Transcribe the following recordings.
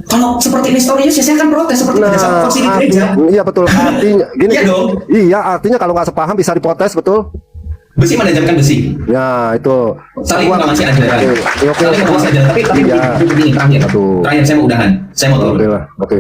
Kalau seperti Nestorius ya saya akan protes seperti pada saat konsili gereja. Iya betul, artinya gini. Iya dong. Iya, artinya kalau nggak sepaham bisa diprotes, betul? Besi menajamkan besi. Ya itu. Saling mengasih ajaran. Oke. Saling mengasih ajaran. Tapi Iya. ini terakhir. Aduh. Terakhir saya mau udahan. Saya mau tahu. Oke lah. Oke.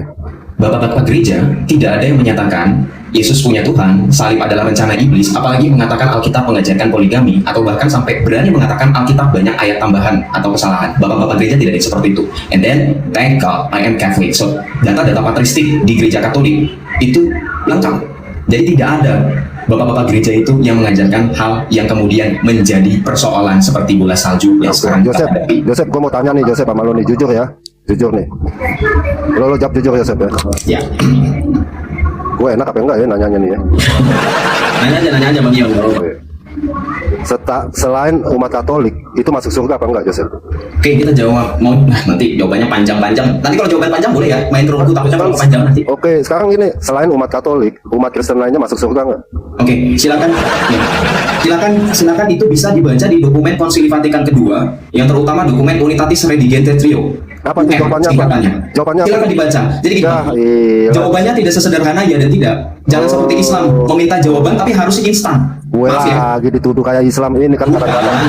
Bapak-bapak gereja tidak ada yang menyatakan Yesus punya Tuhan, salib adalah rencana iblis, apalagi mengatakan Alkitab mengajarkan poligami, atau bahkan sampai berani mengatakan Alkitab banyak ayat tambahan atau kesalahan. Bapak-bapak gereja tidak ada seperti itu. And then, thank God, I am Catholic. So, data-data patristik di gereja Katolik itu lengkap. Jadi tidak ada bapak-bapak gereja itu yang mengajarkan hal yang kemudian menjadi persoalan seperti bola salju yang sekarang kita Joseph, hadapi. Joseph, gue mau tanya nih Joseph sama lo nih, jujur ya. Jujur nih. Lo jawab jujur ya, Joseph ya. Ya. Gue enak apa enggak ya nanyanya nih ya? Nanya aja Bang Ion. Selain umat Katolik itu masuk surga apa enggak, Joseph? Oke, kita jawab. Nanti jawabannya panjang-panjang. Nanti kalau jawaban panjang boleh ya, main terlalu takutnya kalau panjang nanti. Oke, sekarang gini, selain umat Katolik, umat Kristen lainnya masuk surga enggak? Oke, silakan. Ya. Silakan itu bisa dibaca di dokumen Konsili Vatikan kedua, yang terutama dokumen Unitatis Redigente Trio. Apa itu jawabannya apa? Jawabannya apa? Silakan dibaca. Jadi gini, Ya, iya. jawabannya tidak sesederhana ya dan tidak. Jangan seperti Islam meminta jawaban tapi harus instan. Gue Maaf ya. lagi dituduh kayak Islam ini kan kadang-kadang.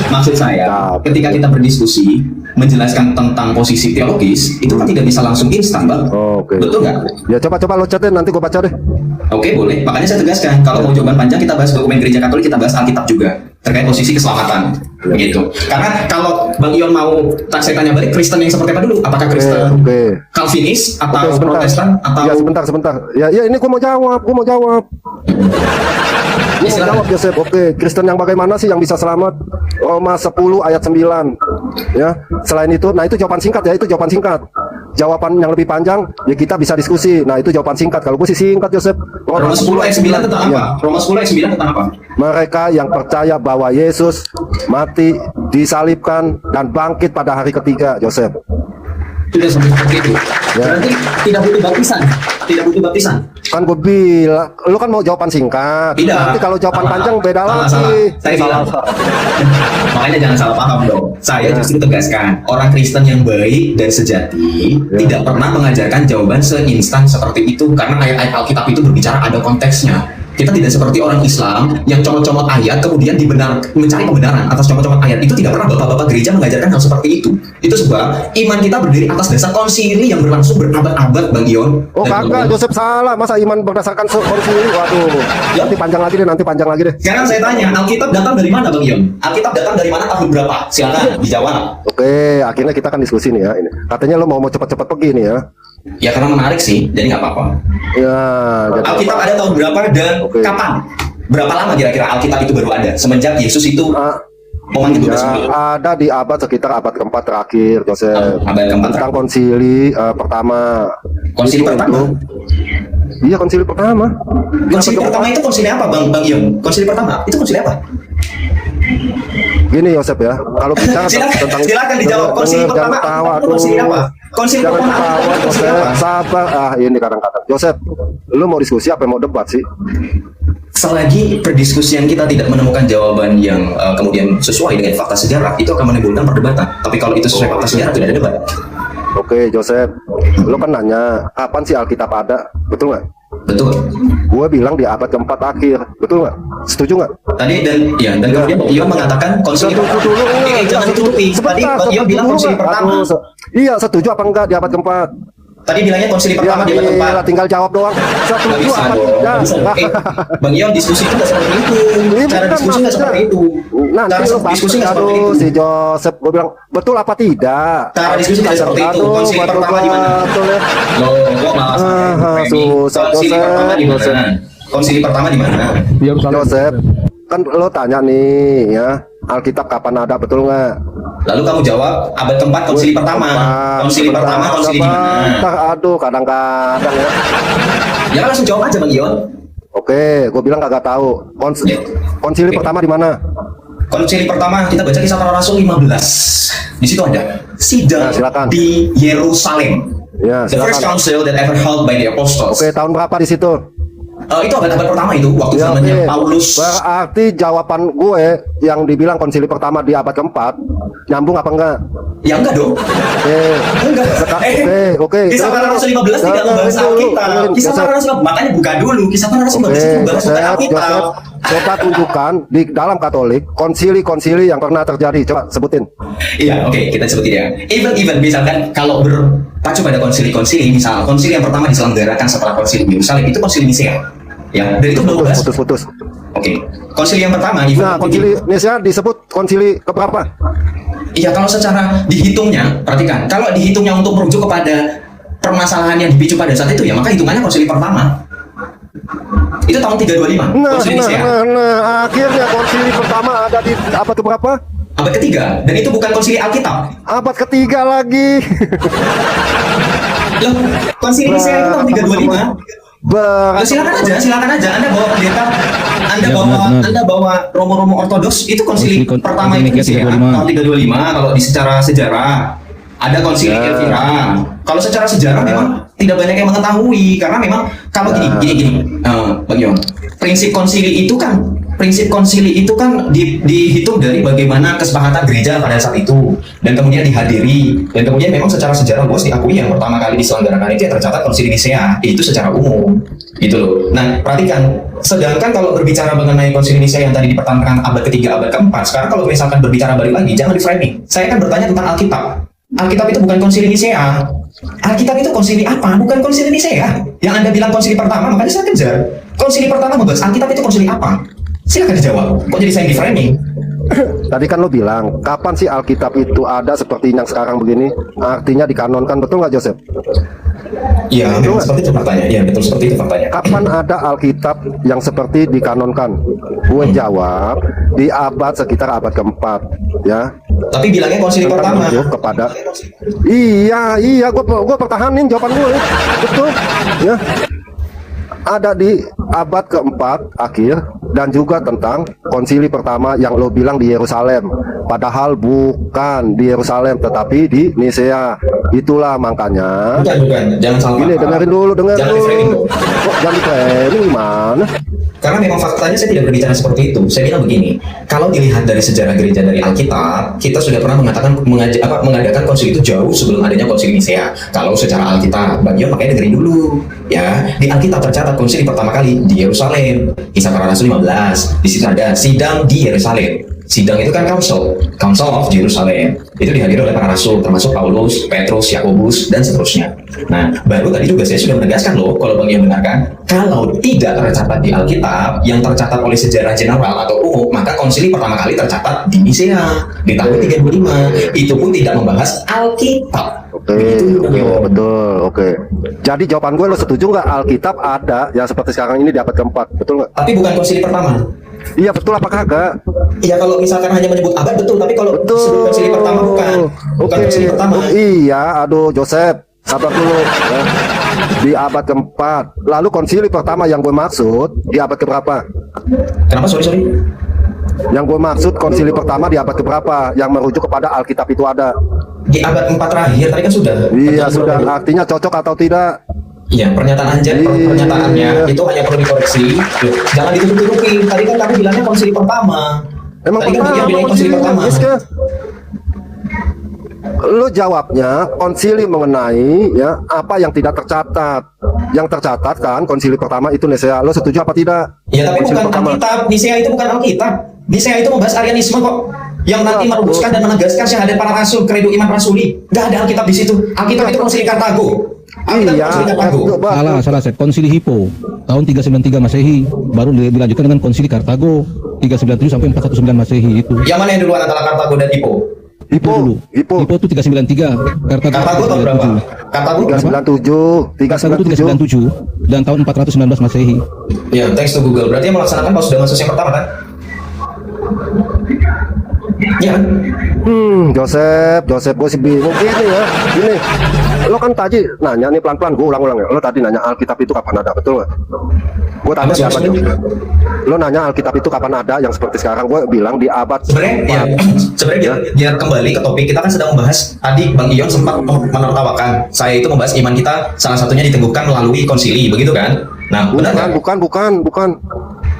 Maksud saya, ketika kita berdiskusi menjelaskan tentang posisi teologis, itu kan tidak bisa langsung instan, Bang. Oke. Betul nggak? Ya coba lo chat deh, nanti gue baca deh. Oke, boleh. Makanya saya tegaskan, kalau mau jawaban panjang kita bahas dokumen gereja Katolik, kita bahas Alkitab juga terkait posisi keselamatan, begitu. Karena kalau Bang Ion mau, saya tanya balik, Kristen yang seperti apa dulu? Apakah Kristen Calvinis atau Protestan atau? Ya sebentar. Ya ini gue mau jawab. Gue mau jawab Joseph. Oke, Kristen yang bagaimana sih yang bisa selamat? Roma 10 ayat 9. Ya, selain itu, nah itu jawaban singkat ya, itu jawaban singkat. Jawaban yang lebih panjang ya kita bisa diskusi. Nah, itu jawaban singkat. Kalau gue sih singkat, Joseph. Roma 10 ayat 9 tentang apa? Roma 10 ayat 9 tentang apa? Mereka yang percaya bahwa Yesus mati, disalibkan dan bangkit pada hari ketiga, Joseph. Sudah seperti itu. Ya. Berarti tidak butuh baptisan. Tidak butuh baptisan. Kan gue bilang, lu kan mau jawaban singkat. Tidak. Nanti kalau jawaban panjang beda lagi. Saya bilang. Makanya jangan salah paham dong. Saya justru tegaskan, orang Kristen yang baik dan sejati tidak pernah mengajarkan jawaban seinstan seperti itu karena ayat-ayat Alkitab itu berbicara ada konteksnya. Kita tidak seperti orang Islam yang comot-comot ayat kemudian mencari pembenaran atas comot-comot ayat. Itu tidak pernah bapak-bapak gereja mengajarkan hal seperti itu. Itu sebab iman kita berdiri atas dasar konsili yang berlangsung berabad-abad, Bang Ion. Oh kagak, Joseph salah. Masa iman berdasarkan konsili? Waduh. Ya. Nanti panjang lagi deh. Sekarang saya tanya, Alkitab datang dari mana, Bang Ion? Alkitab datang dari mana, tahun berapa? Silakan dijawab. Oke, akhirnya kita kan diskusi nih ya. Ini katanya lo mau cepat-cepat pergi nih ya. Ya karena menarik sih, jadi nggak apa-apa. Ya. Alkitab ada tahun berapa dan kapan? Berapa lama kira-kira Alkitab itu baru ada? Semenjak Yesus itu memanggil 12 murid. Ada di sekitar abad keempat terakhir, Joseph. Abad keempat tentang konsili pertama. Konsili pertama? Iya, konsili pertama. Konsili pertama itu konsili apa, Bang Ion? Konsili pertama itu konsili apa? Gini Yosef ya, kalau bicara tentang silakan dijawab. Konsili pertama itu konsili apa? Konsili pertama itu konsili apa? Sabar, ini kadang-kadang. Joseph, lu mau diskusi apa mau debat sih? Selagi perdiskusian kita tidak menemukan jawaban yang kemudian sesuai dengan fakta sejarah, itu akan menimbulkan perdebatan. Tapi kalau itu sesuai fakta sejarah, tidak ada debat. Oke, Joseph, lu kan nanya kapan sih Alkitab ada, betul nggak? Betul. Gue bilang di abad keempat akhir, betul nggak? Setuju nggak? Tadi dan kemudian Ion mengatakan konsili pertama. Jangan ditutupi. Tadi Ion bilang konsili pertama. Iya, setuju apa enggak di abad keempat? Tadi bilangnya konsili pertama di abad keempat. Tinggal jawab doang. Setuju apa tidak? Bang Ion, diskusi itu nggak seperti itu. Cara diskusi nggak seperti itu. Nanti lu diskusi nggak seperti itu. Si Joseph, gue bilang betul apa tidak? Cara diskusi tidak seperti itu. Konsili pertama di mana? Lo malas. Susah Joseph. Konsili pertama di mana? Joseph, kan lo tanya nih ya, Alkitab kapan ada, betul nggak? Lalu kamu jawab abad keempat konsili pertama. Konsili pertama konsili di mana? Aduh, kadang-kadang ya. Ya langsung jawab aja, Bang Ion. Oke, gue bilang kagak tahu. Konsili pertama di mana? Konsili pertama kita baca Kisah Para Rasul 15. Di situ ada sidang di Yerusalem. Ya, the first council that ever held by the apostles. Oke, tahun berapa di situ? Itu abad-abad pertama itu, waktu zamannya Paulus. Berarti jawaban gue yang dibilang konsili pertama di abad keempat nyambung apa enggak? Ya enggak dong. Enggak. oke. Kisah para Rasul 15 tidak membahas Alkitab. Kisah para Rasul, makanya buka dulu. Kisah para Rasul 15 itu membahas tentang Alkitab. Coba tunjukkan di dalam Katolik konsili-konsili yang pernah terjadi. Coba sebutin. Iya, oke, kita sebutin ya. Even misalkan kalau berpacu pada konsili-konsili, misal konsili yang pertama diselenggarakan setelah konsili Yerusalem itu konsili Nisea. Ya, dan itu membahas. Putus. Oke, konsili yang pertama. Nah, konsili Nisea disebut konsili keberapa? Iya, kalau secara dihitungnya, perhatikan. Kalau dihitungnya untuk merujuk kepada permasalahan yang dipicu pada saat itu, ya maka hitungannya konsili pertama. Itu tahun 325. Konsili Nisea. Akhirnya konsili pertama ada di abad keberapa? Abad ketiga, dan itu bukan konsili Alkitab. Abad ketiga lagi. Loh, konsili Nisea itu tahun 325. Loh, silakan aja. Anda bawa pendeta, Anda bawa Romo-Romo Ortodoks, itu konsili pertama itu Nisea tahun 325. Kalau di secara sejarah ada konsili Elvira. Kalau secara sejarah memang tidak banyak yang mengetahui, karena memang kalau gini, Bang Yon, prinsip konsili itu kan dihitung dari bagaimana kesepakatan gereja pada saat itu, dan kemudian dihadiri, dan kemudian memang secara sejarah luas diakui yang pertama kali diselenggarakan itu yang tercatat konsili Nisea itu secara umum, gitu loh. Nah, perhatikan, sedangkan kalau berbicara mengenai konsili Nisea yang tadi dipertahankan abad ketiga, abad keempat, sekarang kalau misalkan berbicara balik lagi, jangan di framing. Saya kan bertanya tentang Alkitab. Alkitab itu bukan konsili Nisea. Alkitab itu konsili apa? Bukan konsili Nisea. Yang Anda bilang konsili pertama, makanya saya kejar. Konsili pertama membahas Alkitab itu konsili apa? Silakan dijawab. Kok jadi saya yang di framing? Tadi kan lo bilang, kapan sih Alkitab itu ada seperti yang sekarang begini? Artinya dikanonkan, betul nggak Joseph? Iya, memang seperti itu faktanya. Iya, betul seperti itu faktanya. Kapan ada Alkitab yang seperti dikanonkan? Gue jawab di abad sekitar abad keempat, ya. Tapi bilangnya konsili pertama. Kepada iya, gue pertahanin jawaban gue, betul, ya. Ada di abad keempat akhir, dan juga tentang konsili pertama yang lo bilang di Yerusalem, padahal bukan di Yerusalem tetapi di Nisea. Itulah makanya bukan. Jangan salah. Gini, dengerin dulu. Jangan di-framing. Kok jangan di-framing gimana? Karena memang faktanya saya tidak berbicara seperti itu. Saya bilang begini, kalau dilihat dari sejarah gereja dari Alkitab, kita sudah pernah mengadakan konsili itu jauh sebelum adanya konsili Nisea. Kalau secara Alkitab, bagian makanya dengerin dulu. Ya, di Alkitab tercatat konsili pertama kali di Yerusalem, Kisah Para Rasul 15. Di situ ada sidang di Yerusalem. Sidang itu kan Council of Jerusalem. Itu dihadiri oleh para rasul, termasuk Paulus, Petrus, Yakobus, dan seterusnya. Nah, baru tadi juga saya sudah menegaskan loh, kalau Bang Ian benarkan, kalau tidak tercatat di Alkitab, yang tercatat oleh sejarah general atau umum, maka konsili pertama kali tercatat di Nisea, di tahun 325. Itu pun tidak membahas Alkitab. Betul. Jadi jawaban gue, lo setuju nggak Alkitab ada yang seperti sekarang ini di abad keempat, betul nggak? Tapi bukan konsili pertama. Iya, betul apa kagak? Iya, kalau misalkan hanya menyebut abad betul, tapi kalau sebelum konsili pertama bukan konsili pertama. Iya, aduh Joseph, sabar dulu ya. Di abad keempat. Lalu konsili pertama yang gue maksud di abad keberapa? Kenapa? Sorry. Yang gue maksud konsili pertama di abad keberapa? Yang merujuk kepada Alkitab itu ada di abad 4 terakhir, tadi kan sudah. Iya, sudah. Artinya cocok atau tidak? Iya, pernyataan Anjen, pernyataannya itu hanya perlu dikoreksi. Jangan ditutup-tutupi. Tadi kan kamu bilangnya konsili pertama. Emang tadi kan bilang konsili pertama. Lu jawabnya konsili mengenai ya apa yang tidak tercatat. Yang tercatat kan konsili pertama itu Nisea. Lu setuju apa tidak? Ya, tapi bukan Alkitab. Nisea itu bukan Alkitab. Nisea itu membahas Arianisme kok. Yang nanti merumuskan dan menegaskan syahadat para rasul, kredo iman rasuli. Gak ada Alkitab di situ. Alkitab itu konsili Kartago. Salah. Konsili Hippo tahun 393 Masehi, baru dilanjutkan dengan konsili Kartago 397 sampai 419 Masehi itu. Yang mana yang duluan antara Kartago dan Hippo? Hippo itu 393, Kartago tahun berapa? Kartago 397 dan tahun 419 Masehi. Ya, thanks to Google. Berarti yang melaksanakan pas sudah masuk yang pertama kan? Ya. Joseph, gue sih bingung gini ya. Gini, lo kan tadi nanya nih pelan-pelan, gue ulang-ulang ya. Lo tadi nanya Alkitab itu kapan ada, betul nggak? Gue tanya siapa nih? Lo nanya Alkitab itu kapan ada yang seperti sekarang? Gue bilang di abad. Sebenarnya biar kembali ke topik, kita kan sedang membahas tadi Bang Ion sempat menertawakan saya itu membahas iman kita salah satunya diteguhkan melalui konsili, begitu kan? Nah, benar kan? Bukan.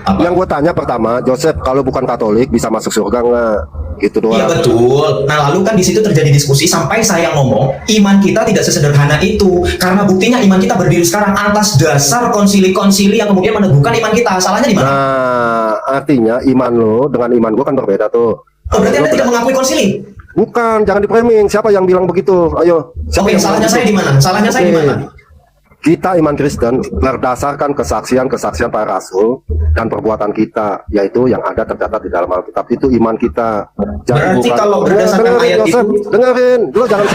Apa? Yang gue tanya pertama, Joseph kalau bukan Katolik bisa masuk surga nggak? Gitu Iya doang. betul. Nah lalu kan di situ terjadi diskusi sampai saya ngomong iman kita tidak sesederhana itu karena buktinya iman kita berdiri sekarang atas dasar konsili-konsili yang kemudian meneguhkan iman kita. Salahnya di mana? Nah, artinya iman lo dengan iman gue kan berbeda tuh. Oh, berarti Anda tidak mengakui konsili? Bukan, jangan di-framing. Siapa yang bilang begitu? Ayo. Siapa Oke, yang salahnya bilang saya di begitu? mana? Salahnya saya di Oke. mana? Kita iman Kristen berdasarkan kesaksian-kesaksian para rasul dan perbuatan kita, yaitu yang ada tercatat di dalam Alkitab. Itu iman kita. Berarti kalau berdasarkan ayat Joseph, itu- dengerin, lo jangan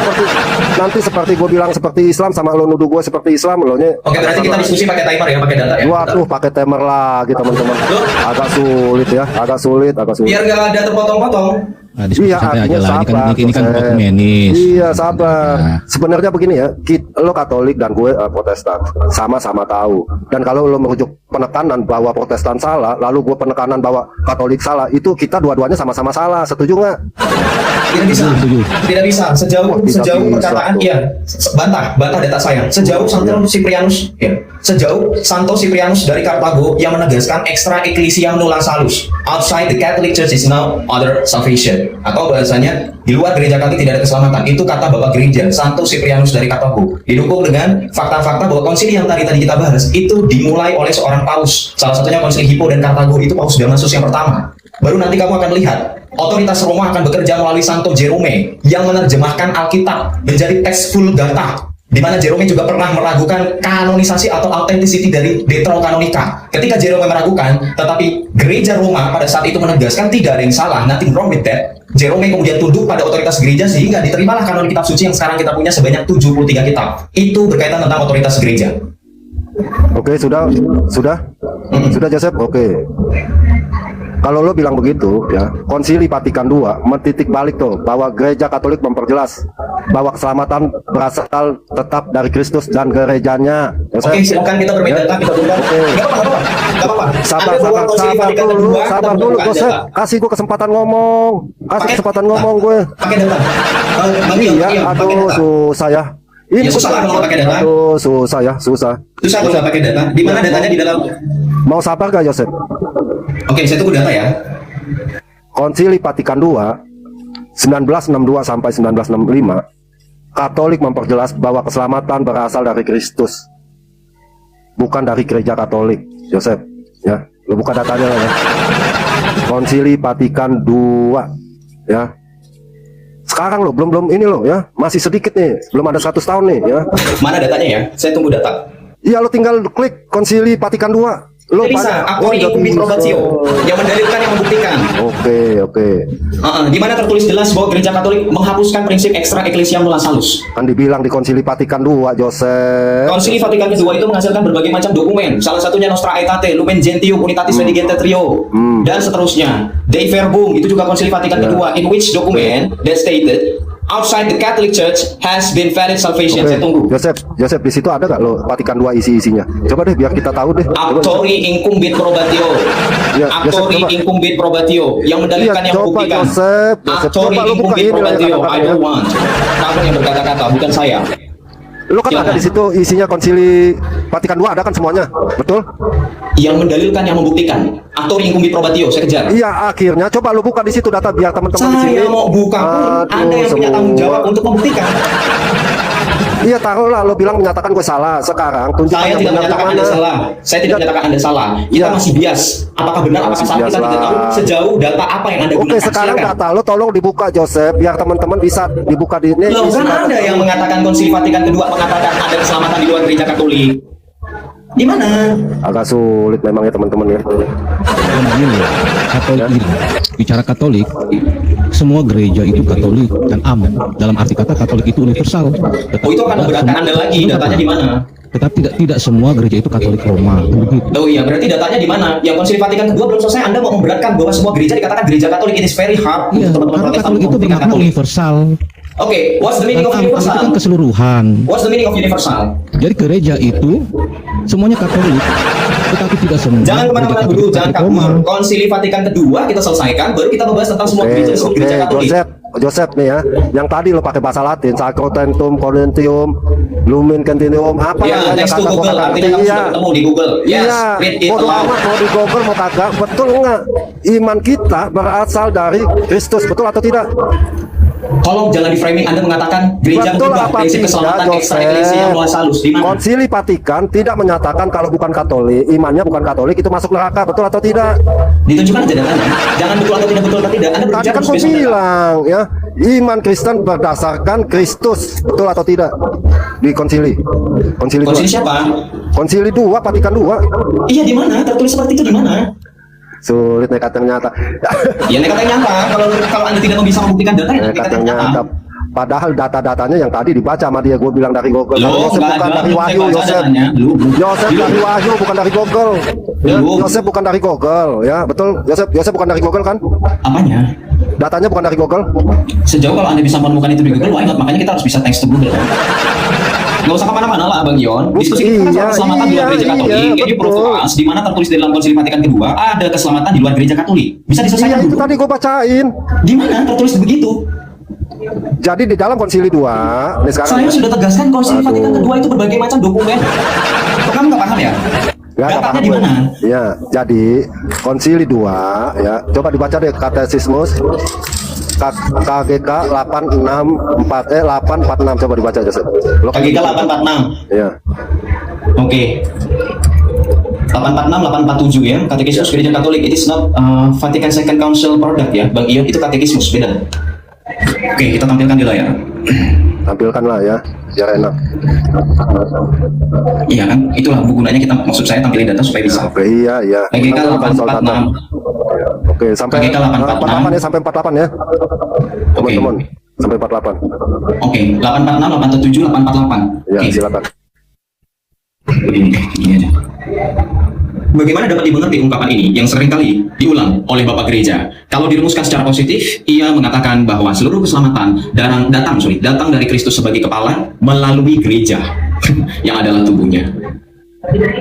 seperti gue bilang seperti Islam sama lo nuduh gue seperti Islam lo nya. Oke, berarti kita diskusi pakai timer ya, pakai data ya. Waduh, pakai timer lagi teman-teman. Loh? Agak sulit ya, agak sulit. Biar gak ada terpotong-potong. Nah, diskusi Iya, santai aja artinya lah. Ini kan sabar. ini kan Joseph. ekumenis. Iya, sabar. Nah. Sebenarnya begini ya, lo Katolik dan gue Protestan, sama-sama tahu. Dan kalau lo merujuk penekanan bahwa Protestan salah, lalu gue penekanan bahwa Katolik salah, itu kita dua-duanya sama-sama salah. Setuju nggak? Tidak bisa. Setuju. Tidak bisa. Sejauh Wah, tidak sejauh bisa perkataan tuh. iya. Bantah data saya. Sejauh Santo Cyprianus, ya. Sejauh Santo Cyprianus dari Kartago yang menegaskan extra ecclesia nulla salus. Outside the Catholic Church is no other salvation. Atau bahasanya di luar gereja Katolik tidak ada keselamatan. Itu kata Bapak Gereja Santo Cyprianus dari Kartago. Didukung dengan fakta-fakta bahwa konsili yang tadi kita bahas itu dimulai oleh seorang paus. Salah satunya konsili Hippo dan Kartago itu Paus Damasus yang pertama. Baru nanti kamu akan lihat otoritas Roma akan bekerja melalui Santo Jerome yang menerjemahkan Alkitab menjadi teks Vulgata, di mana Jerome juga pernah meragukan kanonisasi atau authenticity dari Deuterokanonika. Ketika Jerome meragukan, tetapi gereja Roma pada saat itu menegaskan tidak ada yang salah, nothing wrong with that. Jerome kemudian tunduk pada otoritas gereja sehingga diterimalah kanon kitab suci yang sekarang kita punya sebanyak 73 kitab. Itu berkaitan tentang otoritas gereja. Oke, sudah Joseph. Oke. Kalau lo bilang begitu ya, Konsili Vatikan II mentitik balik tuh bahwa gereja Katolik memperjelas bahwa keselamatan berasal tetap dari Kristus dan gerejanya. Joseph. Oke, silakan kita berbeda data, kita tunda. Oke. Gak apa-apa. Sabar Kita dulu, buka Joseph. data. Kasih gue kesempatan ngomong. gue. Pakai data. Bang Tio, Iya, pakai aduh data. susah ya. Ya, susah lah kalau pakai data. Aduh, susah ya, susah. Susah kalau nggak pakai data. Di mana datanya di dalam? Mau sabar gak, Joseph? Oke, saya tunggu data ya. Konsili Vatikan II 1962 sampai 1965, Katolik memperjelas bahwa keselamatan berasal dari Kristus, bukan dari gereja Katolik. Joseph, ya, lo buka datanya lah ya. Konsili Vatikan II, ya. Sekarang lo belum ini lo ya, masih sedikit nih, belum ada 100 tahun nih ya. Mana datanya ya? Saya tunggu data. Iya, lo tinggal klik Konsili Vatikan II. Lo Bisa, Actori Incumbi Probatio yang mendalilkan yang membuktikan. Oke. Di mana tertulis jelas bahwa gereja Katolik menghapuskan prinsip extra ecclesiam nulla salus. Kan dibilang di Konsili Vatikan II, Joseph. Konsili Vatikan II itu menghasilkan berbagai macam dokumen, salah satunya Nostra Aetate, Lumen Gentium, Unitatis Redigente Trio, dan seterusnya. Dei Verbum itu juga Konsili Vatikan II, in which document that stated outside the Catholic Church has been valid salvation. Oke, Saya tunggu. Joseph di situ ada gak lo Vatikan II isi-isinya? Coba deh biar kita tahu deh. Coba, Actori Incumbit Probatio. Iya, Actori Joseph, coba. Incumbit Probatio yang mendalilkan Iya, yang coba, membuktikan. Joseph, Actori coba lu buka Incumbit ini lah yang Probatio. I kata-katanya. don't want. Kamu yang berkata-kata, bukan saya. Lo kan Silakan. ada di situ isinya Konsili Vatikan II, ada kan semuanya, betul? Yang mendalilkan yang membuktikan. Actori Incumbit Probatio. Saya kejar. Iya, akhirnya coba lo buka di situ data biar teman-teman di sini. Saya mau buka pun Aduh, Anda yang punya tanggung semua. jawab untuk membuktikan. Iya, taruhlah lo bilang menyatakan gue salah. Sekarang tunjukkan Saya yang tidak benar menyatakan yang Anda mana. salah. Saya tidak Iya. menyatakan Anda salah. Kita Iya. masih bias. Apakah benar, apakah Masih salah kita bias tidak tahu. lah. Sejauh data apa yang Anda Oke, gunakan. sekarang Silakan. data lo tolong dibuka, Joseph, biar teman-teman bisa dibuka di ini. Loh, kan Anda yang mengatakan Konsili Vatikan kedua mengatakan ada keselamatan di luar gereja Katolik. Di mana? Agak sulit memang ya teman-teman ya. Dan begini, Katolik ini, bicara Katolik, semua gereja itu Katolik dan aman. Dalam arti kata Katolik itu universal. Oh, itu akan memberatkan Anda lagi. Datanya di mana? Tetapi tidak semua gereja itu Katolik Roma. Begitu. Oh iya, berarti datanya di mana? Yang Konsili Vatikan kedua belum selesai. Anda mau memberatkan bahwa semua gereja dikatakan gereja Katolik. It is very hard Iya, untuk teman-teman karena Protestan Katolik itu membuktikan bermakna Katolik. universal. Oke, what's the meaning Dan of aman itu kan universal? keseluruhan. What's the meaning of universal? Jadi gereja itu semuanya Katolik, tetapi tidak semua. Jangan gereja kemana-mana Katolik dulu, jangan Katolik Roma. kabur. Konsili Vatikan kedua kita selesaikan, baru kita membahas tentang semua gereja disebut gereja Katolik. Joseph, Joseph nih ya, yang tadi lo pakai bahasa Latin, sacrosanctum, cornentium, lumen gentium, apa Ya, yang next to kata gua Google, kata artinya kamu sudah ketemu di Google. Yes, Iya, read it bodo aloud. amat mau di Google mau kagak, betul nggak? Iman kita berasal dari Kristus, betul atau tidak? Tolong jangan di framing Anda mengatakan gereja Betul berubah apa prinsip tidak, keselamatan ekstra Joseph? eklesia nulla salus. Di mana? Konsili Vatikan tidak menyatakan kalau bukan Katolik, imannya bukan Katolik itu masuk neraka, betul atau tidak? Ditunjukkan aja datanya. Jangan betul atau tidak betul atau tidak. Anda Tadi berbicara kan gue sesuai dengan data. bilang ya, iman Kristen berdasarkan Kristus, betul atau tidak? Di konsili, konsili Konsili 2, siapa? konsili 2, Vatikan 2. Iya, di mana? Tertulis seperti itu di mana? Sulit nekat yang nyata. Ya nekat yang nyata. Kalau Anda tidak bisa membuktikan data, ya Nekat nekat yang yang nyata. nyata. Padahal data-datanya yang tadi dibaca sama dia, gue bilang dari Google. Loh, Yosef nggak bukan ada. dari Saya Wahyu, baca Yosef. datanya. Yosef dari Wahyu bukan dari Google. Ya, Belum. Yosef bukan dari Google, ya betul. Yosef bukan dari Google kan? Apanya? Datanya bukan dari Google. Sejauh kalau Anda bisa menemukan itu di Google, why not? Makanya kita harus bisa thanks to Google. Nggak usah kemana-mana lah, Bang Yon. Diskusi kita kan soal keselamatan di luar gereja Katolik. Ini betul. proof di mana tertulis di dalam Konsili Vatikan kedua ada keselamatan di luar gereja Katolik. Bisa diselesaikan Iya itu dulu. tadi gue bacain. Di mana tertulis begitu? Jadi di dalam konsili 2, ini sekarang Saya sudah tegaskan Konsili Aduh. Vatikan kedua itu berbagai macam dokumen. Kok kamu nggak paham ya? nggak Datanya paham di gue. mana? Ya, jadi konsili 2 ya. Coba dibaca deh Katesismus KGK 846 coba dibaca aja. Lo kan- KGK 846. Ya. Oke. 846, 847 ya. Katekismus Gereja Katolik. It is not Vatican Second Council product ya, Bang Ion. Itu katekismus beda. Oke, kita tampilkan di layar. Tampilkanlah ya, biar enak. Iya kan? Itulah gunanya kita, maksud saya tampilin data supaya bisa. Oke, iya. KGK Tampilkan soal data. 846. Oke, sampai KGK 846. 48 ya, sampai 48 ya. Teman-teman, sampai 48. Oke, 846, 847, 848. Ya, Oke. silakan. Begini aja. Bagaimana dapat dimengerti ungkapan ini yang seringkali diulang oleh Bapak Gereja? Kalau dirumuskan secara positif, ia mengatakan bahwa seluruh keselamatan datang dari Kristus sebagai kepala melalui gereja yang adalah tubuhnya.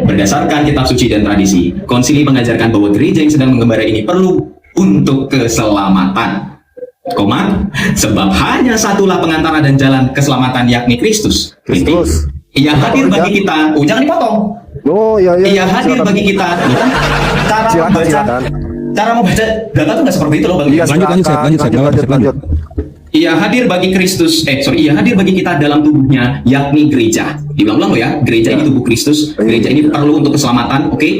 Berdasarkan kitab suci dan tradisi, konsili mengajarkan bahwa gereja yang sedang mengembara ini perlu untuk keselamatan. Sebab hanya satulah pengantara dan jalan keselamatan, yakni Kristus. Kristus. Ia hadir bagi kita. Oh, jangan dipotong. Oh, iya. Ia hadir silakan. bagi kita. Cara Silakan, membaca, silakan. cara membaca data tuh nggak seperti itu loh, Bang. Iya, Lanjut, lanjut, silakan. lanjut, lanjut. lanjut. Ia hadir bagi Kristus. Ia hadir bagi kita dalam tubuhnya, yakni gereja. Diulang-ulang loh ya, gereja ini tubuh Kristus. Gereja ini perlu untuk keselamatan, oke?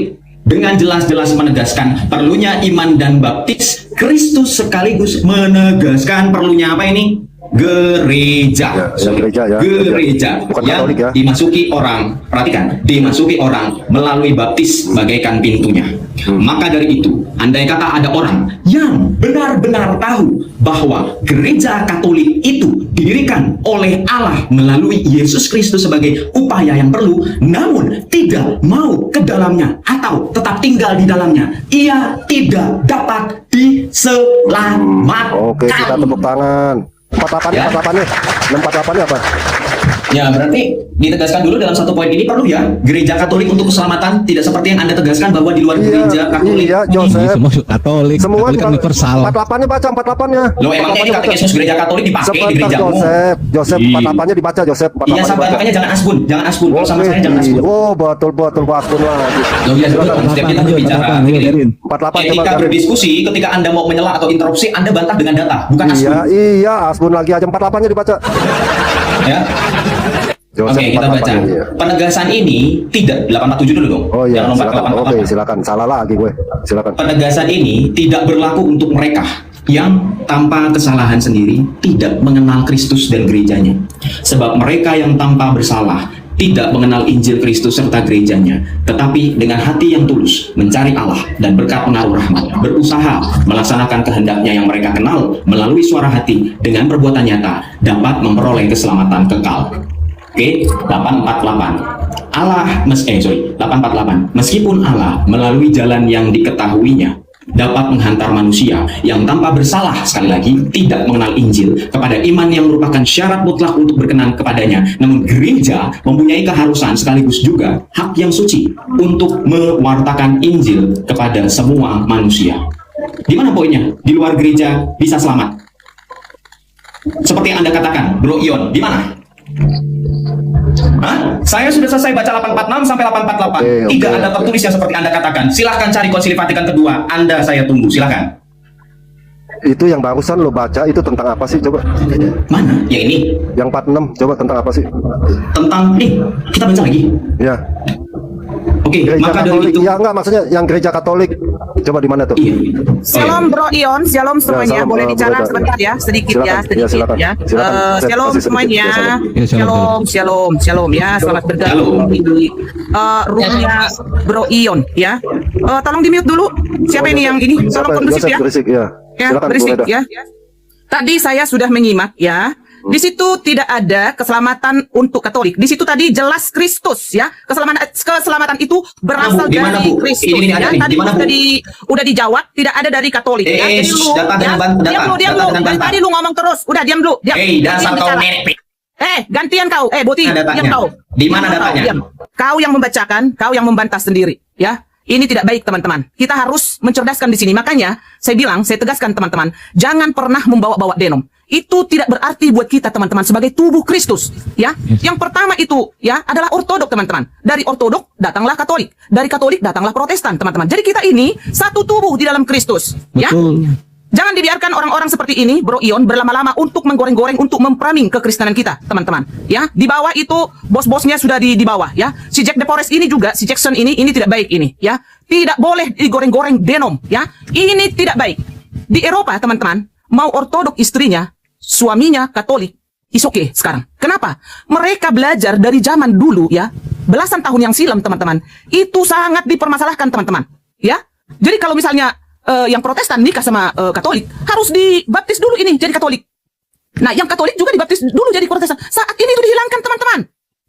Dengan jelas-jelas menegaskan perlunya iman dan baptis, Kristus sekaligus menegaskan perlunya apa ini? Gereja. Ya, gereja ya. Gereja Bukan yang Katolik ya. dimasuki orang, perhatikan, dimasuki orang melalui baptis bagaikan pintunya. Maka dari itu, andai kata ada orang yang benar-benar tahu bahwa gereja Katolik itu didirikan oleh Allah melalui Yesus Kristus sebagai upaya yang perlu, namun tidak mau ke dalamnya atau tetap tinggal di dalamnya, ia tidak dapat diselamatkan. Oke, kita tepuk tangan. 48 Ya. 48 nya. 48 nya apa? Ya, berarti ditegaskan dulu dalam satu poin ini perlu ya, gereja Katolik untuk keselamatan tidak seperti yang Anda tegaskan bahwa di luar gereja Katolik. Iya, Ini Joseph. semua Katolik, Semua Katolik kan universal. 48-nya baca 48-nya. Loh, emangnya ini katekismus gereja Katolik dipakai di Sebentar gerejamu? Joseph Ih. 48-nya dibaca Joseph. Iya, sabar, makanya jangan asbun. Jangan asbun. Kalau sama saya jangan asbun. Oh, betul Baskun lagi. Loh, ya, betul. Setiap kita Lanjut, berbicara, lanjut, ini, Erin. 48 coba ketika Garin. berdiskusi, ketika Anda mau menyela atau interupsi, Anda bantah dengan data, bukan asbun. Iya, Asbun lagi aja 48-nya dibaca. Ya. Joseph Oke, kita 48 baca. ini ya. Penegasan ini tidak 847 dulu dong. Oh iya, Jangan lompat ke silakan. 848. Oke, silakan. Salah lagi gue. Silakan. Penegasan ini tidak berlaku untuk mereka yang tanpa kesalahan sendiri tidak mengenal Kristus dan gerejanya. Sebab mereka yang tanpa bersalah tidak mengenal Injil Kristus serta gerejanya, tetapi dengan hati yang tulus mencari Allah dan berkat pengaruh rahmat, berusaha melaksanakan kehendaknya yang mereka kenal melalui suara hati dengan perbuatan nyata dapat memperoleh keselamatan kekal. Oke, 848. 848. Meskipun Allah melalui jalan yang diketahuinya dapat menghantar manusia yang tanpa bersalah, sekali lagi tidak mengenal Injil, kepada iman yang merupakan syarat mutlak untuk berkenan kepadanya, namun gereja mempunyai keharusan sekaligus juga hak yang suci untuk mewartakan Injil kepada semua manusia. Di mana poinnya? Di luar gereja bisa selamat. seperti yang Anda katakan, Bro Ion, di mana? Hah? Saya sudah selesai baca 846 sampai 848. Tidak ada tertulis yang seperti Anda katakan. Silahkan cari Konsili Vatikan kedua. Anda saya tunggu. Silahkan. Itu yang barusan lo baca itu tentang apa sih? Coba. Mana? Yang ini? Yang 46 coba tentang apa sih? Tentang kita baca lagi. Ya. Oke, Gereja maka dari Katolik. itu. Ya enggak, maksudnya yang gereja Katolik. Coba di mana tuh? Iya. Shalom Bro Ion, shalom semuanya. salam, Boleh bicara boleh, sebentar ya, sedikit silakan. ya, Ya, sedikit silakan. ya. Silakan. Saya Shalom kasih sedikit. semuanya. Ya, shalom. Ya, shalom. Shalom ya. Selamat bergabung di roomnya Bro Ion ya. Tolong di mute dulu. Siapa ini yang ini? Tolong kondusif Yosef ya. Berisik, ya. Ya, Silakan, berisik Bu Reda. ya. Tadi saya sudah menyimak ya. Di situ tidak ada keselamatan untuk Katolik. Di situ tadi jelas Kristus ya. Keselamatan itu berasal Bu, di mana, dari Bu? Kristus Ini ya. ada nih, Tadi di mana, Bu? udah dijawab tidak ada dari Katolik ya. Jadi lu data ya, dengan data, diam lu. dengan Dari data. tadi lu ngomong terus. Udah diam dulu. Diam. Dasar Gantian kau bicara. nenek. Gantian kau. Boti, Mana datanya? diam kau. Di mana Diam kau, datanya? diam. Kau yang membacakan, kau yang membantah sendiri ya. Ini tidak baik teman-teman. Kita harus mencerdaskan di sini. Makanya saya bilang, saya tegaskan teman-teman, jangan pernah membawa-bawa denom. Itu tidak berarti buat kita teman-teman sebagai tubuh Kristus, ya. Yang pertama itu ya adalah ortodok teman-teman. Dari ortodok datanglah Katolik, dari Katolik datanglah Protestan teman-teman. Jadi kita ini satu tubuh di dalam Kristus, ya. Betul. Jangan dibiarkan orang-orang seperti ini, Bro Ion, berlama-lama untuk menggoreng-goreng, untuk mempraming kekristenan kita, teman-teman. Ya, di bawah itu bos-bosnya sudah di bawah, ya. Si Jack DeForest ini juga, si Jackson ini tidak baik ini, ya. Tidak boleh digoreng-goreng denom, ya. Ini tidak baik. Di Eropa, teman-teman, mau ortodok istrinya, suaminya Katolik, is okay sekarang. Kenapa? Mereka belajar dari zaman dulu, ya. Belasan tahun yang silam, teman-teman. Itu sangat dipermasalahkan, teman-teman. Ya. Jadi kalau misalnya yang Protestan nikah sama Katolik harus dibaptis dulu ini jadi Katolik. Nah, yang Katolik juga dibaptis dulu jadi Protestan. Saat ini itu dihilangkan teman-teman.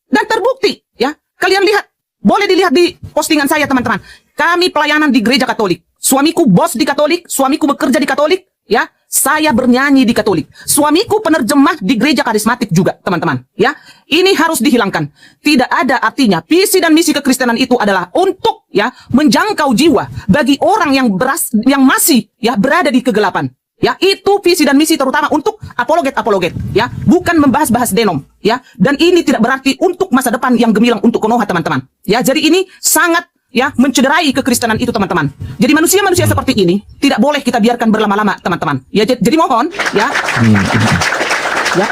Dan terbukti, ya. Kalian lihat, boleh dilihat di postingan saya teman-teman. Kami pelayanan di gereja Katolik. Suamiku bos di Katolik, suamiku bekerja di Katolik, ya. Saya bernyanyi di Katolik. Suamiku penerjemah di gereja karismatik juga, teman-teman. Ya, ini harus dihilangkan. Tidak ada artinya. Visi dan misi kekristenan itu adalah untuk ya menjangkau jiwa bagi orang yang masih ya berada di kegelapan. Ya, itu visi dan misi terutama untuk apologet, ya, bukan membahas-bahas denom, ya. Dan ini tidak berarti untuk masa depan yang gemilang untuk Konoha, teman-teman. Ya, jadi ini sangat ya mencederai kekristenan itu teman-teman. Jadi manusia-manusia seperti ini tidak boleh kita biarkan berlama-lama teman-teman. Ya jadi mohon ya. Ya.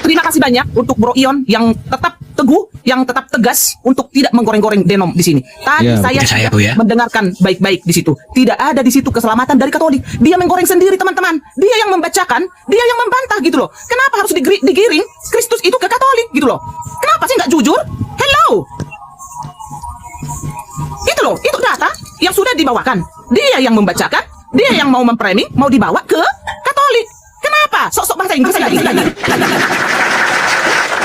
Terima kasih banyak untuk Bro Ion yang tetap teguh, yang tetap tegas untuk tidak menggoreng-goreng denom di sini. Tadi Ya, saya mendengarkan baik-baik di situ. Tidak ada di situ keselamatan dari Katolik. Dia menggoreng sendiri teman-teman. Dia yang membacakan, dia yang membantah gitu loh. Kenapa harus digiring Kristus itu ke Katolik gitu loh? Kenapa sih nggak jujur? Hello. Itu loh, itu data yang sudah dibawakan. Dia yang membacakan, dia yang mau mempraming, mau dibawa ke Katolik. Kenapa? Sok-sok bahasa Inggris lagi.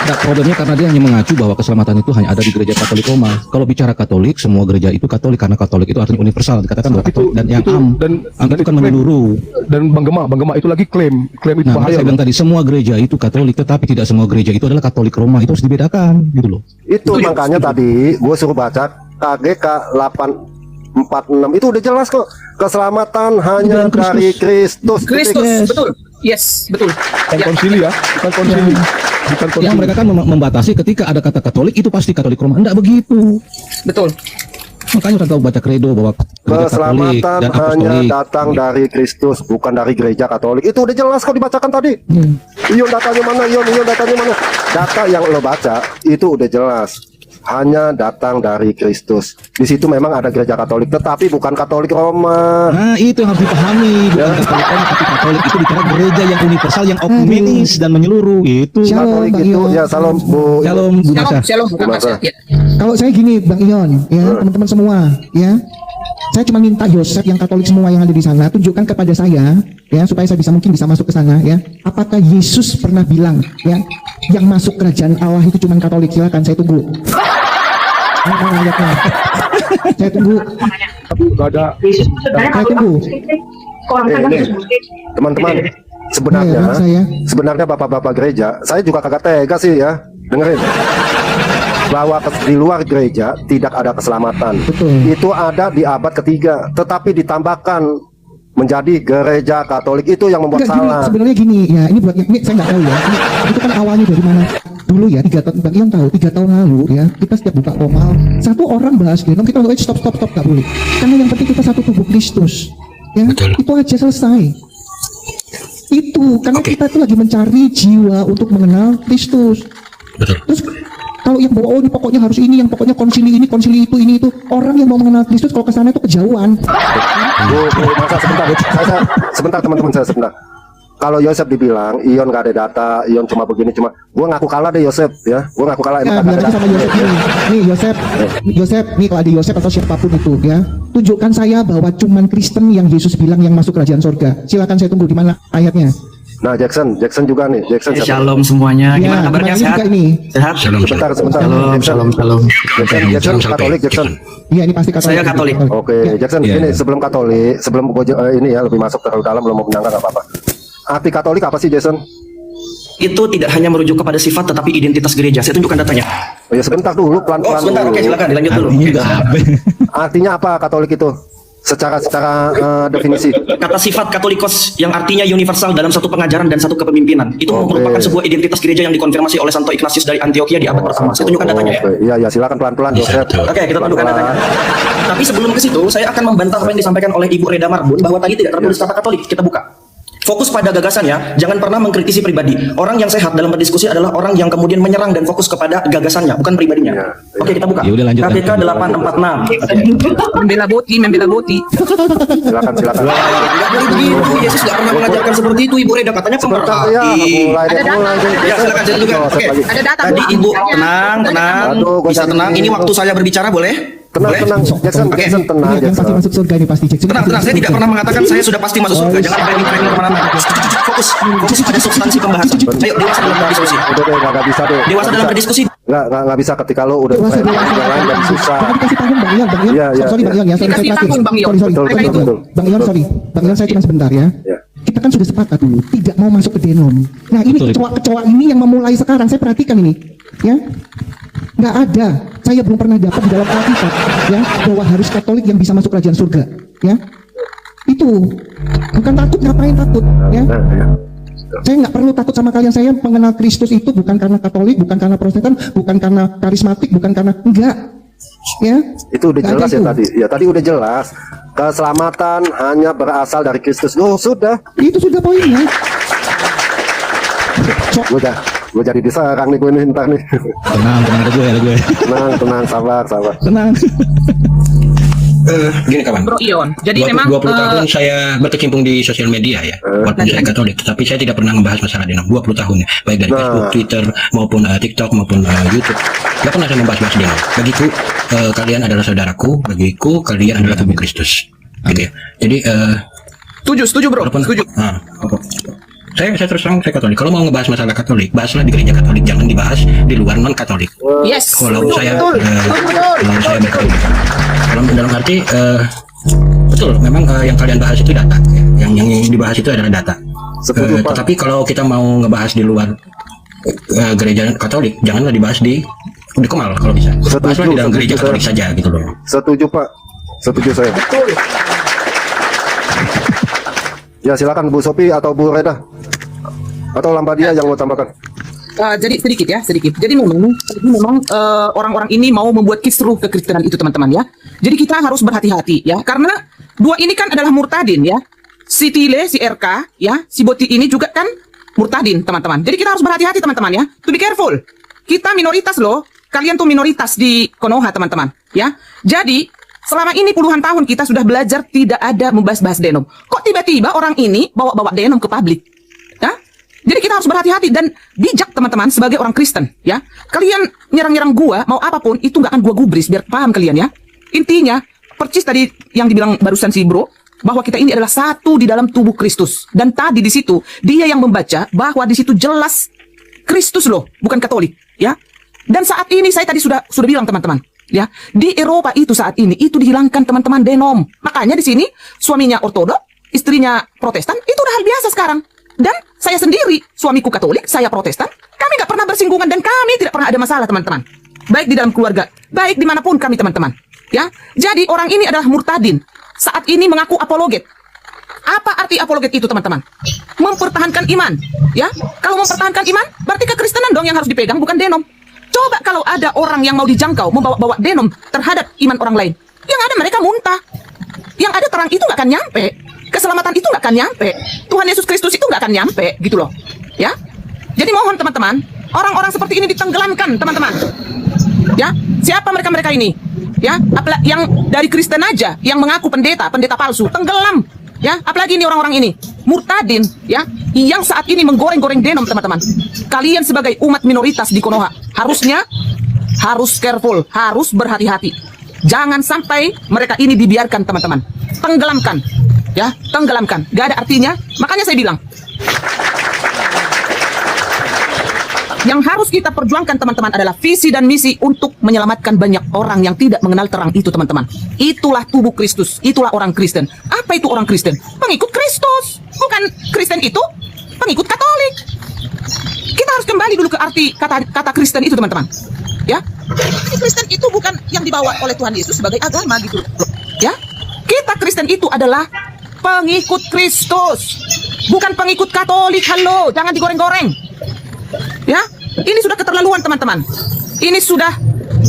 Nah, problemnya karena dia hanya mengacu bahwa keselamatan itu hanya ada di gereja Katolik Roma. Kalau bicara Katolik, semua gereja itu Katolik karena Katolik itu artinya universal. Dikatakan bahwa Katolik dan yang itu kan menyeluruh. Dan Bang Gema itu lagi klaim itu Nah, bahaya. saya bilang tadi semua gereja itu Katolik, tetapi tidak semua gereja itu adalah Katolik Roma. Itu harus dibedakan, gitu loh. Itu makanya tadi gue suruh baca KGK 846 itu udah jelas kok, keselamatan hanya Kristus. dari Kristus. Kristus, betul. Yes, betul. Bukan konsili ya, bukan konsili. Bukan konsili. Yang mereka kan membatasi ketika ada kata Katolik itu pasti Katolik Roma. Enggak begitu. Betul. Makanya orang tahu baca kredo bahwa gereja Katolik Keselamatan dan hanya apostolik. datang dari Kristus, bukan dari gereja Katolik. Itu udah jelas kok dibacakan tadi. Ion datanya mana? Ion datanya mana? Data yang lo baca itu udah jelas. Hanya datang dari Kristus. Di situ memang ada gereja Katolik, tetapi bukan Katolik Roma. Nah, itu yang harus dipahami. Bukan Katolik Roma, tapi Katolik itu bicara gereja yang universal, yang okumenis dan menyeluruh. Itu. Katolik Bang itu Ion. ya salam Bu. Shalom, Bu Masa. Shalom, Kang Asya. Ya. Kalau saya gini Bang Ion, ya teman-teman semua, ya, saya cuma minta Yosef yang Katolik semua yang ada di sana tunjukkan kepada saya, ya, supaya saya mungkin bisa masuk ke sana, ya. Apakah Yesus pernah bilang, ya, yang masuk kerajaan Allah itu cuma Katolik? Silakan, saya tunggu. Saya tunggu. Tapi nggak ada. Saya tunggu. Ini, teman-teman, sebenarnya bapak-bapak gereja, saya juga kagak tega sih ya, dengerin. Bahwa di luar gereja tidak ada keselamatan. Betul. Itu ada di abad ketiga, tetapi ditambahkan menjadi gereja Katolik itu yang membuat Enggak, gini, salah. sebenarnya gini ya, ini buat ini saya nggak tahu ya. Itu kan awalnya dari mana? Dulu ya 3 tahun, Bang Ion tahu 3 tahun lalu ya, kita setiap buka komal, satu orang bahas genom, kita bilang stop nggak boleh. Karena yang penting kita satu tubuh Kristus. Ya, itu aja selesai. Itu karena kita tuh lagi mencari jiwa untuk mengenal Kristus. Terus kalau yang bawa ini pokoknya harus ini, yang pokoknya konsili ini, konsili itu, ini itu, orang yang mau mengenal Kristus kalau kesana itu kejauhan. Bu, masa sebentar teman-teman saya sebentar. Kalau Yosef dibilang Ion gak ada data, Ion cuma begini, cuma gua ngaku kalah deh Yosef ya, gua ngaku kalah Ya, emang biar gak ada sama data. Yosef ini. Nih Yosef, nih kalau ada Yosef atau siapapun itu ya, tunjukkan saya bahwa cuman Kristen yang Yesus bilang yang masuk kerajaan surga. Silakan saya tunggu di mana ayatnya. Nah Jackson juga nih, Jackson siapa? Shalom semuanya. Ya, Gimana kabarnya? ini Sehat? juga ini. Sehat? Sebentar. Shalom. Jackson Katolik Jackson. Iya, ini pasti Katolik. Saya Katolik. Oke, Jackson Iya, ini iya. sebelum Katolik, sebelum gua ini ya lebih masuk terlalu dalam, belum mau menyanggah nggak apa-apa. Arti Katolik apa sih Jason? Itu tidak hanya merujuk kepada sifat tetapi identitas gereja. Saya tunjukkan datanya. Oh ya sebentar dulu, Oh, pelan-pelan sebentar. dulu. Oke, silakan dilanjut dulu. Artinya Oke. nggak apa. Artinya apa Katolik itu? Secara definisi. Kata sifat Katolikos yang artinya universal dalam satu pengajaran dan satu kepemimpinan. Itu Oke. merupakan sebuah identitas gereja yang dikonfirmasi oleh Santo Ignatius dari Antioquia di abad pertama. Saya tunjukkan datanya ya. Oke, iya silakan pelan-pelan Yosef. Oke, kita tunjukkan datanya. Tapi sebelum ke situ, saya akan membantah apa yang disampaikan oleh Ibu Reda Marbun bahwa tadi tidak tertulis kata Katolik. Kita buka. Fokus pada gagasannya, jangan pernah mengkritisi pribadi. Orang yang sehat dalam berdiskusi adalah orang yang kemudian menyerang dan fokus kepada gagasannya, bukan pribadinya. Ya, ya. Oke, kita buka. Ya udah, lanjut, KPK lanjut. 846. Oke. Membela boti. Silakan. Nggak boleh begitu. Yesus nggak pernah mengajarkan seperti itu. Ibu Reda katanya Sebentar ya, pemerhati. mulai deh. Ya, silakan saya tunjukkan. Yosef Oke. lagi. Ada data, Tadi Bu. Ibu tenang. Aduh, gua Bisa cari tenang. Ini ini. waktu saya berbicara boleh? Boleh? Tenang, Jackson Oke. tenang Ini yang pasti Jackson. masuk surga ini pasti Jackson. Tenang. Saya tidak pernah mengatakan saya sudah pasti masuk surga. Jangan framing kemana-mana. Fokus pada substansi pembahasan. Ayo, dewasa dalam berdiskusi. Udah deh, nggak bisa deh. Dewasa dalam berdiskusi. Nggak bisa ketika lo udah Dewasa, framing dewasa. yang lain dan susah. Jangan dikasih tanggung Bang Ion. Iya. Sorry Bang Ion ya, sorry saya Dikasih terakhir. tanggung, Bang Ion. Sorry. Betul. Bang Ion sorry. Bang Ion saya cuma sebentar ya. Ya. Kita kan sudah sepakat dulu tidak mau masuk ke denom. Nah ini Betul. kecoa-kecoa ini yang memulai sekarang. Saya perhatikan ini, ya nggak ada. Saya belum pernah dapat di dalam Alkitab ya bahwa harus Katolik yang bisa masuk kerajaan surga. Ya itu bukan takut, ngapain takut? Ya Ya. saya nggak perlu takut sama kalian. Saya mengenal Kristus itu bukan karena Katolik, bukan karena Protestan, bukan karena karismatik, bukan karena enggak. Ya Itu udah nggak ada jelas ya itu. tadi. Ya tadi udah jelas. Keselamatan hanya berasal dari Kristus. Oh sudah. Itu sudah poinnya. Gue jadi diserang nih gue nih ntar nih. Tenang, ada gue. Tenang, sabar. Tenang. Gini kawan, Bro Ion. Jadi memang 20 tahun saya berkecimpung di sosial media ya, walaupun saya Katolik, tapi saya tidak pernah membahas masalah denom. 20 tahun ya, baik dari Nah. Facebook, Twitter, maupun TikTok, maupun YouTube. Gak pernah saya membahas denom. Bagiku, kalian adalah saudaraku, bagiku kalian adalah tubuh Kristus. Gitu ya. Jadi, setuju bro. walaupun Setuju. saya terus terang saya Katolik. Kalau mau ngebahas masalah Katolik, bahaslah di gereja Katolik, jangan dibahas di luar non Katolik. Yes. Kalau Betul, saya betul. kalau saya berkata dalam arti betul memang yang kalian bahas itu data ya. yang dibahas itu adalah data. Setuju, Pak. Tetapi kalau kita mau ngebahas di luar gereja Katolik, janganlah dibahas di Kemal kalau bisa. Bahaslah di dalam gereja Katolik saja gitu loh. Setuju Pak. Setuju saya. Ya silakan Bu Sopi atau Bu Reda atau Lambadia yang mau tambahkan. Jadi sedikit. Jadi memang orang-orang ini mau membuat kisruh kekristenan itu teman-teman ya. Jadi kita harus berhati-hati ya, karena dua ini kan adalah murtadin ya. Si Tile, si RK ya, si Boti ini juga kan murtadin teman-teman. Jadi kita harus berhati-hati teman-teman ya. To be careful. Kita minoritas loh. Kalian tuh minoritas di Konoha teman-teman ya. Jadi selama ini puluhan tahun kita sudah belajar tidak ada membahas-bahas denom. Kok tiba-tiba orang ini bawa-bawa denom ke publik? Ya? Jadi kita harus berhati-hati dan bijak teman-teman sebagai orang Kristen ya. Kalian nyerang-nyerang gua mau apapun itu nggak akan gua gubris, biar paham kalian ya. Intinya percis tadi yang dibilang barusan si Bro, bahwa kita ini adalah satu di dalam tubuh Kristus. Dan tadi di situ dia yang membaca bahwa di situ jelas Kristus loh, bukan Katolik ya. Dan saat ini saya tadi sudah bilang teman-teman ya, di Eropa itu saat ini itu dihilangkan teman-teman denom. Makanya di sini suaminya Ortodok, istrinya Protestan, itu udah hal biasa sekarang. Dan saya sendiri, suamiku Katolik, saya Protestan, kami nggak pernah bersinggungan dan kami tidak pernah ada masalah teman-teman. Baik di dalam keluarga, baik dimanapun kami teman-teman. Ya, jadi orang ini adalah murtadin. Saat ini mengaku apologet. Apa arti apologet itu, teman-teman? Mempertahankan iman, ya. Kalau mempertahankan iman, berarti kekristenan dong yang harus dipegang, bukan denom. Coba kalau ada orang yang mau dijangkau, membawa-bawa denom terhadap iman orang lain, yang ada mereka muntah. Yang ada terang itu nggak akan nyampe, keselamatan itu nggak akan nyampe, Tuhan Yesus Kristus itu nggak akan nyampe, gitu loh, ya. Jadi mohon teman-teman, orang-orang seperti ini ditenggelamkan, teman-teman. Ya, siapa mereka-mereka ini? Ya, apalagi yang dari Kristen aja, yang mengaku pendeta palsu, tenggelam. Ya, apalagi ini orang-orang ini murtadin, ya, yang saat ini menggoreng-goreng denom, teman-teman. Kalian sebagai umat minoritas di Konoha harusnya harus careful, harus berhati-hati. Jangan sampai mereka ini dibiarkan, teman-teman. Tenggelamkan, ya, tenggelamkan. Gak ada artinya. Makanya saya bilang, yang harus kita perjuangkan, teman-teman, adalah visi dan misi untuk menyelamatkan banyak orang yang tidak mengenal terang itu, teman-teman. Itulah tubuh Kristus, itulah orang Kristen. Apa itu orang Kristen? Pengikut Kristus. Bukan Kristen itu pengikut Katolik. Kita harus kembali dulu ke arti kata Kristen itu, teman-teman. Ya, Kristen itu bukan yang dibawa oleh Tuhan Yesus sebagai agama, gitu. Ya, kita Kristen itu adalah pengikut Kristus, bukan pengikut Katolik. Halo, jangan digoreng-goreng. Ya, ini sudah keterlaluan, teman-teman. Ini sudah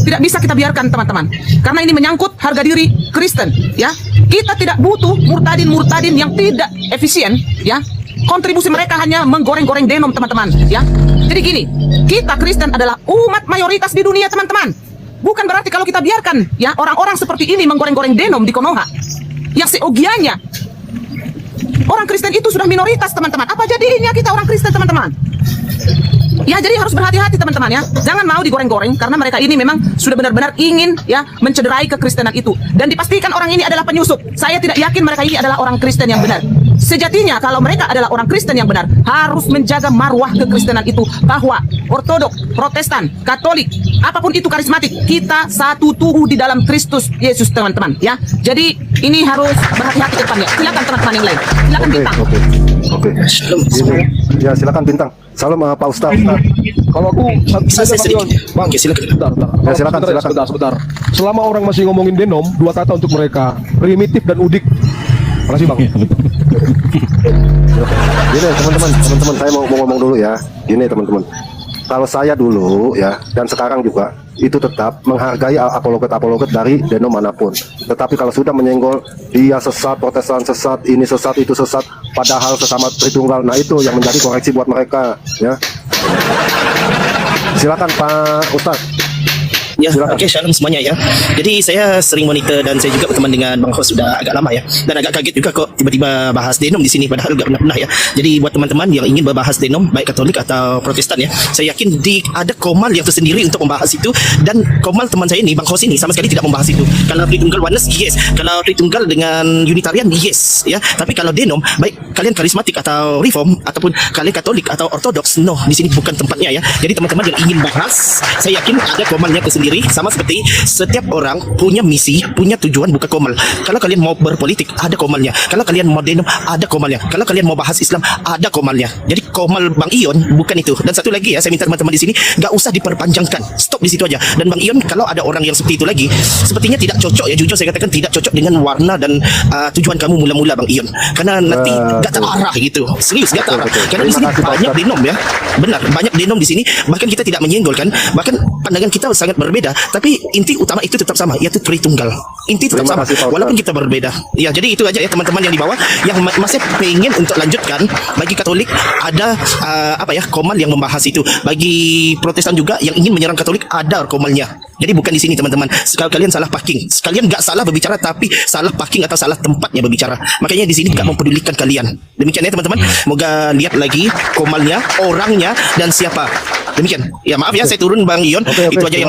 tidak bisa kita biarkan, teman-teman. Karena ini menyangkut harga diri Kristen, ya. Kita tidak butuh murtadin-murtadin yang tidak efisien, ya. Kontribusi mereka hanya menggoreng-goreng denom, teman-teman, ya. Jadi gini, kita Kristen adalah umat mayoritas di dunia, teman-teman. Bukan berarti kalau kita biarkan, ya, orang-orang seperti ini menggoreng-goreng denom di Konoha, yang seogianya orang Kristen itu sudah minoritas, teman-teman. Apa jadinya kita orang Kristen, teman-teman? Ya, jadi harus berhati-hati, teman-teman, ya. Jangan mau digoreng-goreng, karena mereka ini memang sudah benar-benar ingin, ya, mencederai kekristenan itu. Dan dipastikan orang ini adalah penyusup. Saya tidak yakin mereka ini adalah orang Kristen yang benar. Sejatinya kalau mereka adalah orang Kristen yang benar, harus menjaga marwah kekristenan itu, bahwa Ortodok, Protestan, Katolik, apapun itu karismatik, kita satu tubuh di dalam Kristus Yesus, teman-teman, ya. Jadi ini harus berhati-hati ke depannya. Silakan teman-teman yang lain. Silakan Bintang. Oke. Ya, silakan Bintang. Salam Pak Ustaz. Kalau aku Bisa saya sedikit? Bang, Oke, silakan. Sebentar. Ya, silakan, Sebentar. Selama orang masih ngomongin denom, dua kata untuk mereka, primitif dan udik. Makasih, Bang. Gini teman-teman, saya mau ngomong dulu ya. Gini teman-teman, kalau saya dulu ya, dan sekarang juga itu tetap menghargai apologet dari denom manapun. Tetapi kalau sudah menyenggol dia sesat, Protestan sesat, ini sesat, itu sesat, padahal sesama Tritunggal, nah itu yang menjadi koreksi buat mereka ya. Silakan Pak Ustadz. Ya, oke, shalom semuanya ya. Jadi saya sering monitor dan saya juga berteman dengan Bang Hos sudah agak lama ya. Dan agak kaget juga kok tiba-tiba bahas denom di sini padahal nggak pernah ya. Jadi buat teman-teman yang ingin berbahas denom baik Katolik atau Protestan ya, saya yakin ada komal yang tersendiri untuk membahas itu, dan komal teman saya ini Bang Hos ini sama sekali tidak membahas itu. Kalau Tritunggal Oneness yes, kalau Tritunggal dengan Unitarian yes ya. Tapi kalau denom baik kalian karismatik atau reform ataupun kalian Katolik atau Ortodoks, no, di sini bukan tempatnya ya. Jadi teman-teman yang ingin bahas, saya yakin ada komalnya tersendiri. Sama seperti setiap orang punya misi, punya tujuan, bukan komal. Kalau kalian mau berpolitik, ada komalnya. Kalau kalian mau denom, ada komalnya. Kalau kalian mau bahas Islam, ada komalnya. Jadi komal Bang Ion bukan itu. Dan satu lagi ya, saya minta teman-teman di sini nggak usah diperpanjangkan. Stop di situ aja. Dan Bang Ion, kalau ada orang yang seperti itu lagi, sepertinya tidak cocok ya. Jujur saya katakan tidak cocok dengan warna dan tujuan kamu mula-mula Bang Ion. Karena nanti nggak terarah gitu. Serius nggak terarah. Karena di sini banyak denom ya. Benar, banyak denom di sini. Bahkan kita tidak menyenggolkan. Bahkan pandangan kita sangat berbeda, tapi inti utama itu tetap sama, yaitu Tritunggal. Inti tetap sama, walaupun kita berbeda. Ya, jadi itu aja ya teman-teman yang di bawah yang masih pengen untuk lanjutkan. Bagi Katolik ada komal yang membahas itu. Bagi Protestan juga yang ingin menyerang Katolik ada komalnya. Jadi bukan di sini teman-teman. Sekali kalian salah parking. Sekalian nggak salah berbicara, tapi salah parking atau salah tempatnya berbicara. Makanya di sini nggak mempedulikan kalian. Demikian ya teman-teman. Moga lihat lagi komalnya, orangnya, dan siapa. Demikian. Ya maaf ya, saya turun Bang Ion. Itu aja yang